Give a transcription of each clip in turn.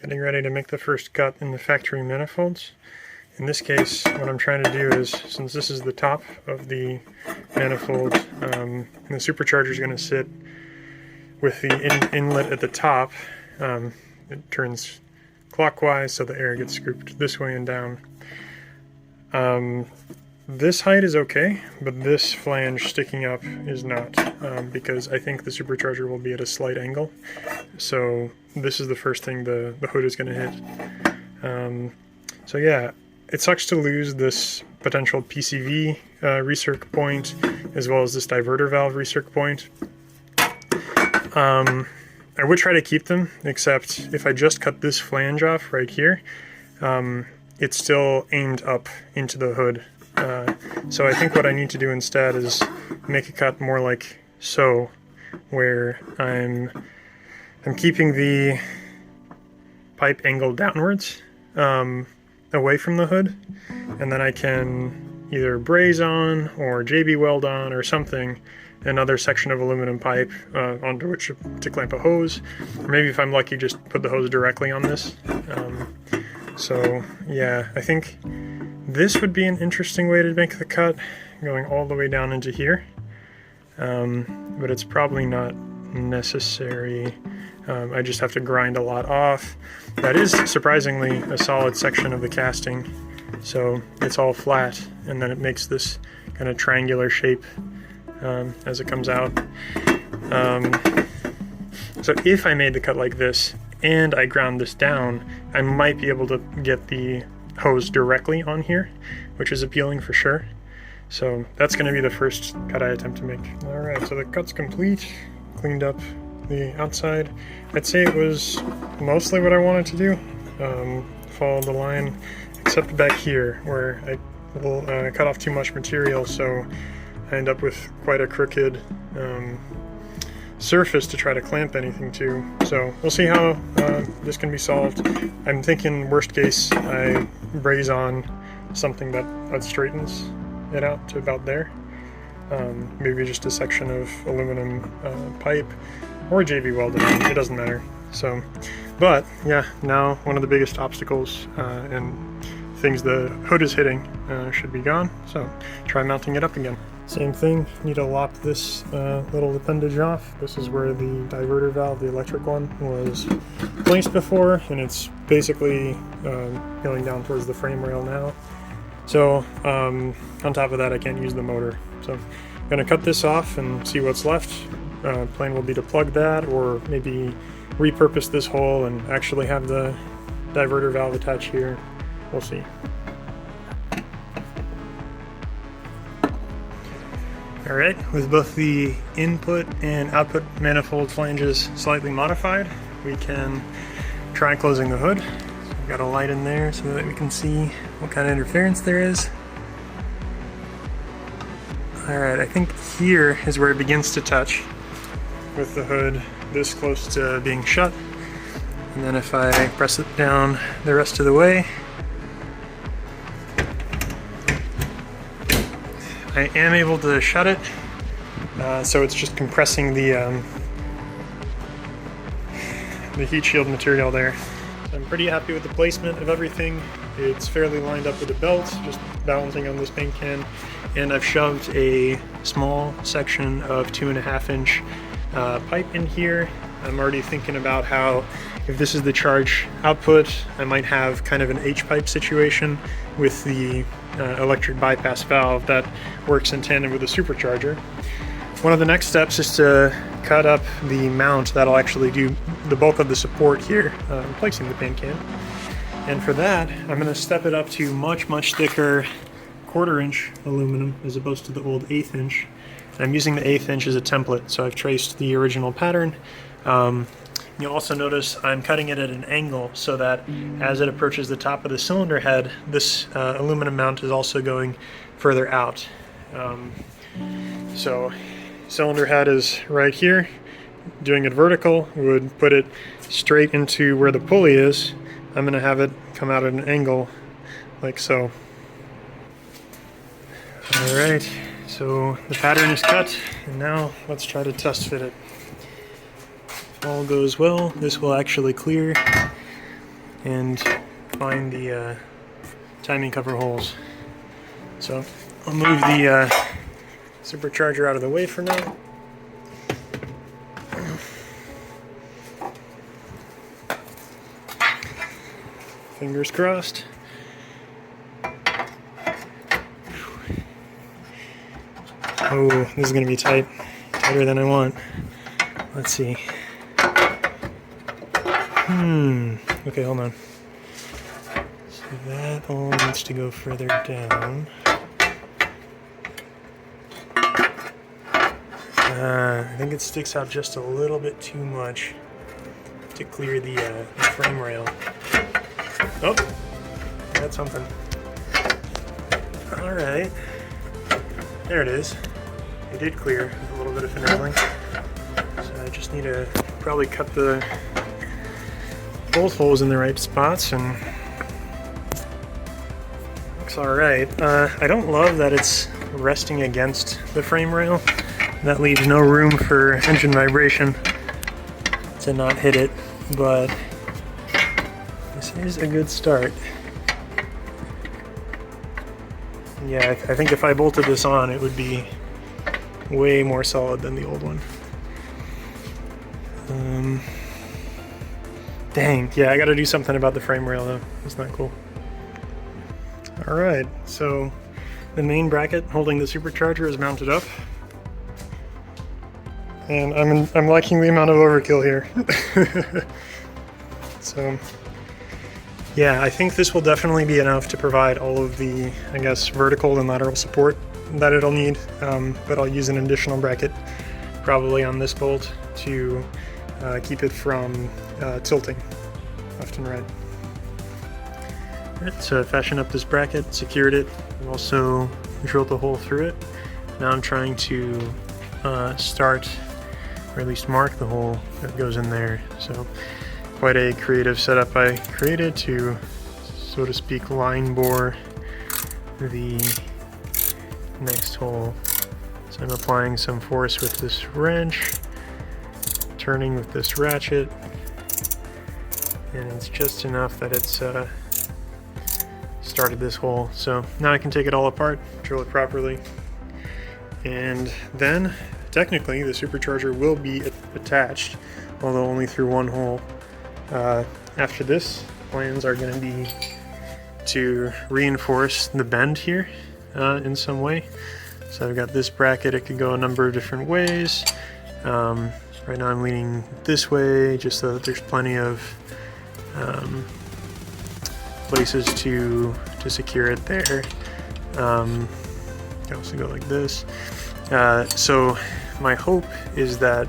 Getting ready to make the first cut in the factory manifolds. In this case, what I'm trying to do is, since this is the top of the manifold, the supercharger is going to sit with the inlet at the top. It turns clockwise, so the air gets scooped this way and down. This height is okay, but this flange sticking up is not, because I think the supercharger will be at a slight angle. So this is the first thing the hood is going to hit. So yeah, it sucks to lose this potential PCV recirc point, as well as this diverter valve recirc point. I would try to keep them, except if I just cut this flange off right here, it's still aimed up into the hood. So I think what I need to do instead is make a cut more like so, where I'm keeping the pipe angled downwards, away from the hood, and then I can either braze on or JB weld on or something another section of aluminum pipe onto which to clamp a hose, or maybe if I'm lucky just put the hose directly on this. So yeah, I think this would be an interesting way to make the cut, going all the way down into here, but it's probably not necessary. I just have to grind a lot off. That is surprisingly a solid section of the casting, so it's all flat, and then it makes this kind of triangular shape as it comes out. So if I made the cut like this and I ground this down, I might be able to get the hose directly on here, which is appealing for sure. So that's going to be the first cut I attempt to make. Alright, so the cut's complete. Cleaned up the outside. I'd say it was mostly what I wanted to do. Follow the line, except back here where I will cut off too much material, so I end up with quite a crooked surface to try to clamp anything to. So we'll see how this can be solved. I'm thinking worst case I braze on something that straightens it out to about there. Maybe just a section of aluminum pipe, or JB welded on, it doesn't matter. So, but yeah, now one of the biggest obstacles and things the hood is hitting should be gone. So try mounting it up again. Same thing, need to lop this little appendage off. This is where the diverter valve, the electric one, was placed before, and it's basically going down towards the frame rail now. So on top of that, I can't use the motor. So I'm gonna cut this off and see what's left. Plan will be to plug that, or maybe repurpose this hole and actually have the diverter valve attach here. We'll see. Alright, with both the input and output manifold flanges slightly modified, we can try closing the hood. So we've got a light in there so that we can see what kind of interference there is. Alright, I think here is where it begins to touch, with the hood this close to being shut. And then if I press it down the rest of the way, I am able to shut it, so it's just compressing the heat shield material there. So I'm pretty happy with the placement of everything. It's fairly lined up with the belt, just balancing on this paint can, and I've shoved a small section of 2.5 inch pipe in here. I'm already thinking about how, if this is the charge output, I might have kind of an H-pipe situation with the electric bypass valve that works in tandem with the supercharger. One of the next steps is to cut up the mount that'll actually do the bulk of the support here, replacing the paint can. And for that, I'm going to step it up to much thicker 1/4 inch aluminum as opposed to the old 1/8 inch. I'm using the 1/8 inch as a template, so I've traced the original pattern. You'll also notice I'm cutting it at an angle so that as it approaches the top of the cylinder head, this aluminum mount is also going further out. So cylinder head is right here. Doing it vertical would put it straight into where the pulley is. I'm going to have it come out at an angle like so. Alright, so the pattern is cut, and now let's try to test fit it. If all goes well, this will actually clear. and find the timing cover holes. So I'll move the supercharger out of the way for now. Fingers crossed. Oh, this is going to be tight. Tighter than I want. Let's see. Okay, hold on. So that all needs to go further down. I think it sticks out just a little bit too much to clear the frame rail. Oh, that's something. All right, there it is. It did clear with a little bit of finagling. So I just need to probably cut the bolt holes in the right spots, and looks all right. I don't love that it's resting against the frame rail. That leaves no room for engine vibration to not hit it, but this is a good start. Yeah, I think if I bolted this on, it would be way more solid than the old one. Dang, yeah, I gotta do something about the frame rail though. It's not cool. Alright, so the main bracket holding the supercharger is mounted up. And I'm liking the amount of overkill here. So, yeah, I think this will definitely be enough to provide all of the, I guess, vertical and lateral support that it'll need. But I'll use an additional bracket, probably on this bolt, to keep it from tilting left and right. Alright, so I fashioned up this bracket, secured it, also drilled a hole through it. Now I'm trying to start, or at least mark the hole that goes in there. So quite a creative setup I created to, so to speak, line bore the next hole. So I'm applying some force with this wrench, turning with this ratchet, and it's just enough that it's started this hole. So now I can take it all apart, drill it properly, and then technically the supercharger will be attached, although only through one hole. After this, plans are going to be to reinforce the bend here in some way. So I've got this bracket, it could go a number of different ways. Right now I'm leaning this way just so that there's plenty of places to secure it there. You can also go like this. So my hope is that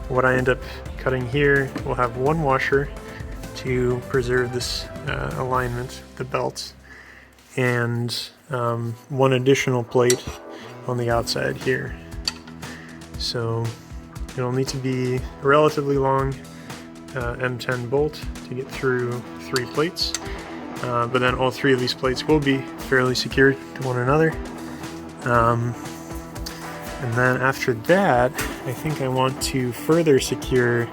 what I end up cutting here will have one washer to preserve this alignment, the belts, and one additional plate on the outside here. So it'll need to be a relatively long M10 bolt to get through 3 plates, but then all 3 of these plates will be fairly secured to one another. And then after that, I think I want to further secure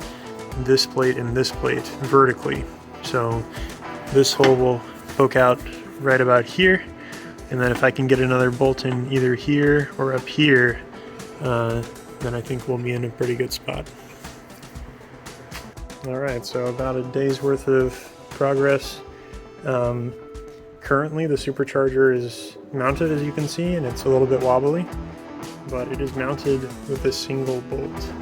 this plate and this plate vertically. So this hole will poke out right about here, and then if I can get another bolt in either here or up here, then I think we'll be in a pretty good spot. Alright, so about a day's worth of progress. Currently the supercharger is mounted, as you can see, and it's a little bit wobbly, but it is mounted with a single bolt.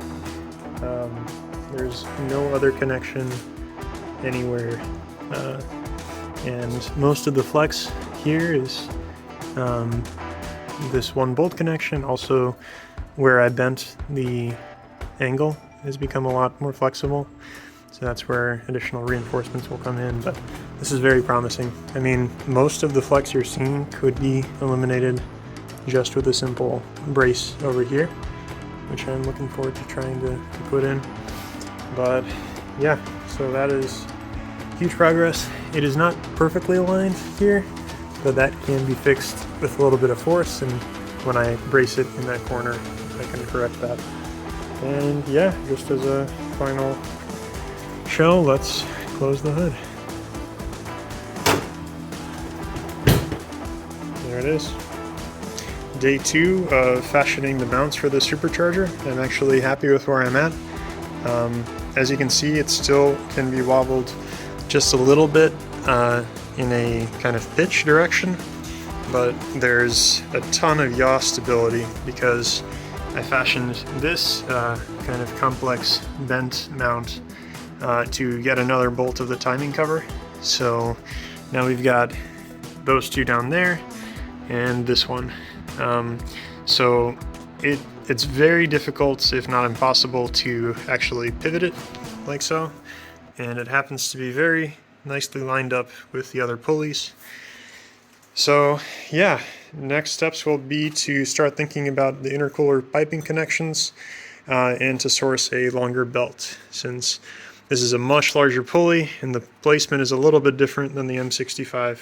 There's no other connection anywhere, and most of the flex here is this one bolt connection. Also, where I bent the angle has become a lot more flexible, so that's where additional reinforcements will come in, but this is very promising. I mean, most of the flex you're seeing could be eliminated just with a simple brace over here, which I'm looking forward to trying to put in. But yeah, so that is huge progress. It is not perfectly aligned here, but that can be fixed with a little bit of force, and when I brace it in that corner, I can correct that. And yeah, just as a final show, let's close the hood. it is. Day 2 of fashioning the mounts for the supercharger. I'm actually happy with where I'm at. As you can see, it still can be wobbled just a little bit in a kind of pitch direction, but there's a ton of yaw stability because I fashioned this kind of complex bent mount to get another bolt of the timing cover. So now we've got those two down there and this one. So it's very difficult, if not impossible, to actually pivot it like so, and it happens to be very nicely lined up with the other pulleys. So yeah, next steps will be to start thinking about the intercooler piping connections and to source a longer belt, since this is a much larger pulley and the placement is a little bit different than the M65.